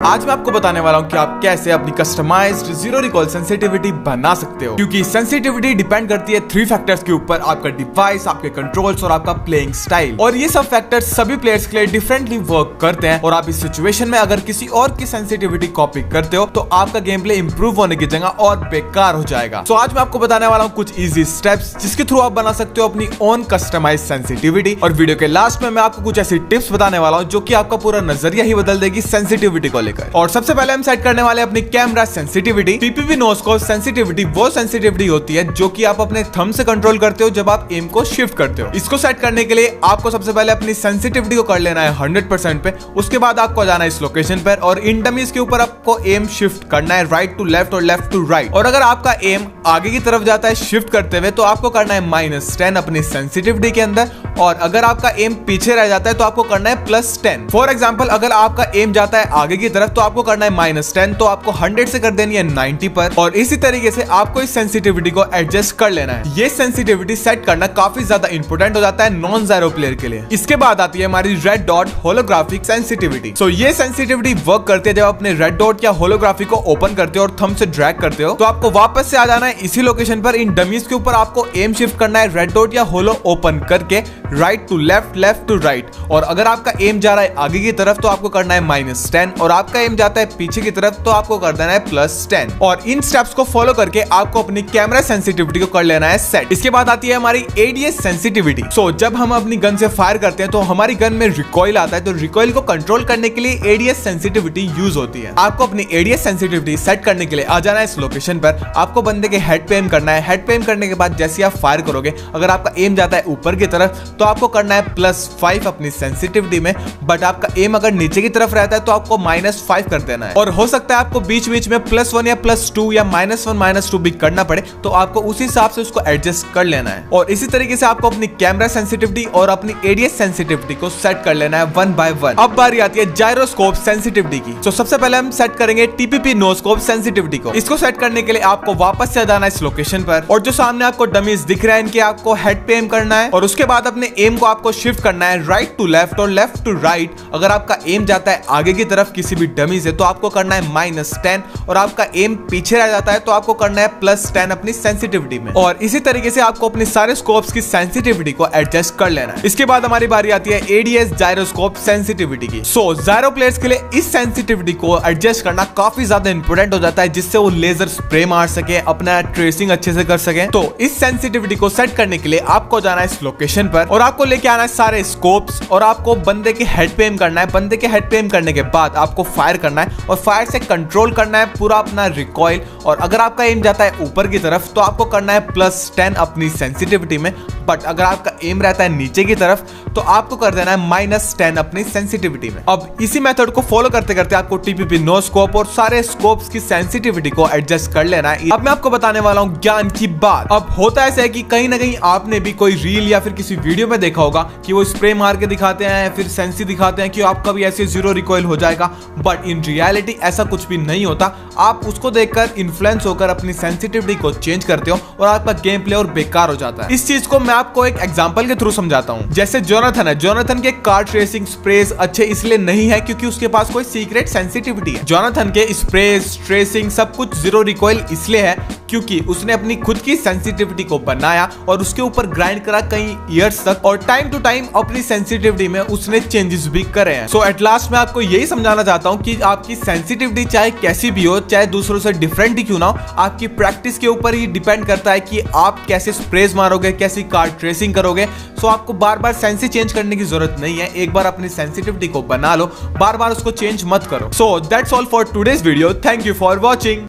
आज मैं आपको बताने वाला हूँ कि आप कैसे अपनी कस्टमाइज्ड जीरो रिकॉल सेंसिटिविटी बना सकते हो, क्योंकि सेंसिटिविटी डिपेंड करती है 3 फैक्टर्स के ऊपर, आपका डिवाइस, आपके कंट्रोल्स और आपका प्लेइंग स्टाइल। और ये सब फैक्टर्स सभी प्लेयर्स के लिए डिफरेंटली वर्क करते हैं। और आप इस सिचुएशन में अगर किसी और की सेंसिटिविटी कॉपी करते हो तो आपका गेम प्ले इंप्रूव होने की जगह और बेकार हो जाएगा। तो आज मैं आपको बताने वाला हूँ कुछ इजी स्टेप्स जिसके थ्रू आप बना सकते हो अपनी ओन कस्टमाइज सेंसिटिविटी। और वीडियो के लास्ट में मैं आपको कुछ ऐसी टिप्स बताने वाला हूँ जो कि आपका पूरा नजरिया ही बदल देगी सेंसिटिविटी को लेकर। और सबसे पहले हम सेट करने वाले अपनी camera sensitivity. PPV noscope sensitivity वो सेंसिटिविटी होती है जो कि आप अपने थंब से कंट्रोल करते हो जब आप एम को शिफ्ट करते हो। इसको सेट करने के लिए आपको सबसे पहले अपनी सेंसिटिविटी को कर लेना है 100% पे। उसके बाद आपको जाना है इस लोकेशन पर और इन डमीज के ऊपर आपको एम शिफ्ट करना है राइट टू लेफ्ट और लेफ्ट टू राइट। और अगर आपका एम आगे की तरफ जाता है शिफ्ट करते हुए तो आपको करना है -10 अपनी सेंसिटिविटी के अंदर। और अगर आपका एम पीछे रह जाता है तो आपको करना है +10। फॉर एग्जाम्पल अगर आपका एम जाता है आगे की तरफ तो आपको करना है -10, तो आपको 100 से कर देनी है 90 पर। और इसी तरीके से आपको इस सेंसिटिविटी को एडजस्ट कर लेना है। ये सेंसिटिविटी सेट करना काफी ज्यादा इंपॉर्टेंट हो जाता है नॉन ज़ीरो प्लेयर के लिए। इसके बाद आती है हमारी रेड डॉट होलोग्राफिक सेंसिटिविटी। सो ये सेंसिटिविटी वर्क करती है जब अपने रेड डॉट या होलोग्राफी को ओपन करते हो और थंब से ड्रैग करते हो तो आपको वापस से आ जाना है इसी लोकेशन पर। इन डमीज के ऊपर आपको एम शिफ्ट करना है रेड डॉट या होलो ओपन करके right to left, left to right. और अगर आपका एम जा रहा है आगे की तरफ तो आपको करना है -10 और आपका एम जाता है पीछे की तरफ तो आपको कर देना है +10। और इन स्टेप्स को फॉलो करके आपको अपनी कैमरा सेंसिटिविटी को कर लेना है सेट। इसके बाद आती है हमारी एडीएस सेंसिटिविटी। सो जब हम अपनी गन से फायर करते हैं तो हमारी गन में रिकॉइल आता है, तो रिकॉइल को कंट्रोल करने के लिए एडीएस सेंसिटिविटी यूज होती है। आपको अपनी एडीएस सेंसिटिविटी सेट करने के लिए आ जाना है इस लोकेशन पर। आपको बंदे के हेड पे एम करना है। हेड पे एम करने के बाद जैसे आप फायर करोगे अगर आपका एम जाता है ऊपर की तरफ तो आपको करना है +5 अपनी सेंसिटिविटी में। बट आपका एम अगर नीचे की तरफ रहता है तो आपको -5 कर देना है। और हो सकता है आपको बीच बीच में +1 या +2 या -1 -2 भी करना पड़े, तो आपको उसी हिसाब से उसको एडजस्ट कर लेना है। और इसी तरीके से आपको अपनी कैमरा सेंसिटिविटी और अपनी एडीएस सेंसिटिविटी को सेट कर लेना है 1 by 1। अब बारी आती है जायरोस्कोप सेंसिटिविटी की। तो सबसे पहले हम सेट करेंगे टीपीपी नोस्कोप सेंसिटिविटी को। इसको सेट करने के लिए आपको वापस से जाना है इस लोकेशन पर और जो सामने आपको डमीज दिख रहा है इनके आपको हेड पे एम करना है। और उसके बाद अपने एम को आपको शिफ्ट करना है राइट टू लेफ्ट और लेफ्ट टू राइट। अगर आपका एम जाता है आगे की तरफ किसी भी डमी से तो आपको करना है -10 और आपका एम पीछे रह जाता है तो आपको करना है +10 अपनी सेंसिटिविटी में। और इसी तरीके से आपको अपने सारे स्कोप्स की सेंसिटिविटी को एडजस्ट कर लेना है। इसके बाद हमारी बारी आती है एडीएस जायरोस्कोप सेंसिटिविटी की। सो जायरो प्लेयर्स के लिए इस सेंसिटिविटी को एडजस्ट करना काफी ज्यादा इंपॉर्टेंट हो जाता है जिससे वो लेजर स्प्रे मार सके, अपना ट्रेसिंग अच्छे से कर सके। तो इस सेंसिटिविटी को सेट करने के लिए आपको जाना है इस लोकेशन पर और आपको लेके आना है सारे स्कोप्स और आपको बंदे के हेड पे एम करना है। बंदे के हेड पे एम करने के बाद आपको फायर करना है और फायर से कंट्रोल करना है पूरा अपना रिकॉइल। और अगर आपका एम जाता है ऊपर की तरफ तो आपको करना है +10 अपनी सेंसिटिविटी में। बट अगर आपका एम रहता है नीचे की तरफ तो आपको कर देना है -10 अपनी सेंसिटिविटी में। अब इसी मेथड को फॉलो करते करते आपको टीपीपी नो स्कोप और सारे स्कोप्स की सेंसिटिविटी को एडजस्ट कर लेना है। अब मैं आपको बताने वाला हूं ज्ञान की बात। अब होता ऐसा है कि कहीं ना कहीं आपने भी कोई रील या फिर किसी वीडियो में देखा होगा कि वो स्प्रे मार के दिखाते हैं फिर सेंसी दिखाते हैं कि आपका भी ऐसे जीरो रिकॉइल हो जाएगा। बट इन रियलिटी ऐसा कुछ भी नहीं होता। आप उसको देखकर इन्फ्लुएंस होकर अपनी सेंसिटिविटी को चेंज करते हो और आपका गेम प्ले और बेकार हो जाता है। इस चीज को मैं आपको एक एग्जांपल के थ्रू समझाता हूं। जैसे जोनाथन है, जोनाथन के कार ट्रेसिंग स्प्रेज अच्छे इसलिए नहीं है क्योंकि उसके पास कोई सीक्रेट सेंसिटिविटी है। जोनाथन के स्प्रेज, ट्रेसिंग सब कुछ जीरो रिकॉइल इसलिए है क्योंकि उसने अपनी खुद की सेंसिटिविटी को बनाया और उसके ऊपर ग्राइंड करा कई ईयर्स तक और टाइम टू टाइम अपनी सेंसिटिविटी में उसने चेंजेस भी करे हैं। सो एट लास्ट मैं आपको यही समझाना चाहता हूं कि आपकी सेंसिटिविटी चाहे कैसी भी हो, चाहे दूसरों से डिफरेंट ही क्यों ना हो, आपकी प्रैक्टिस के ऊपर ही डिपेंड करता है कि आप कैसे स्प्रेज मारोगे, कैसी कार्ड ट्रेसिंग करोगे। सो आपको बार बार सेंसी चेंज करने की जरूरत नहीं है। एक बार अपनी सेंसिटिविटी को बना लो, बार बार उसको चेंज मत करो। So that's all for today's video. Thank you for watching.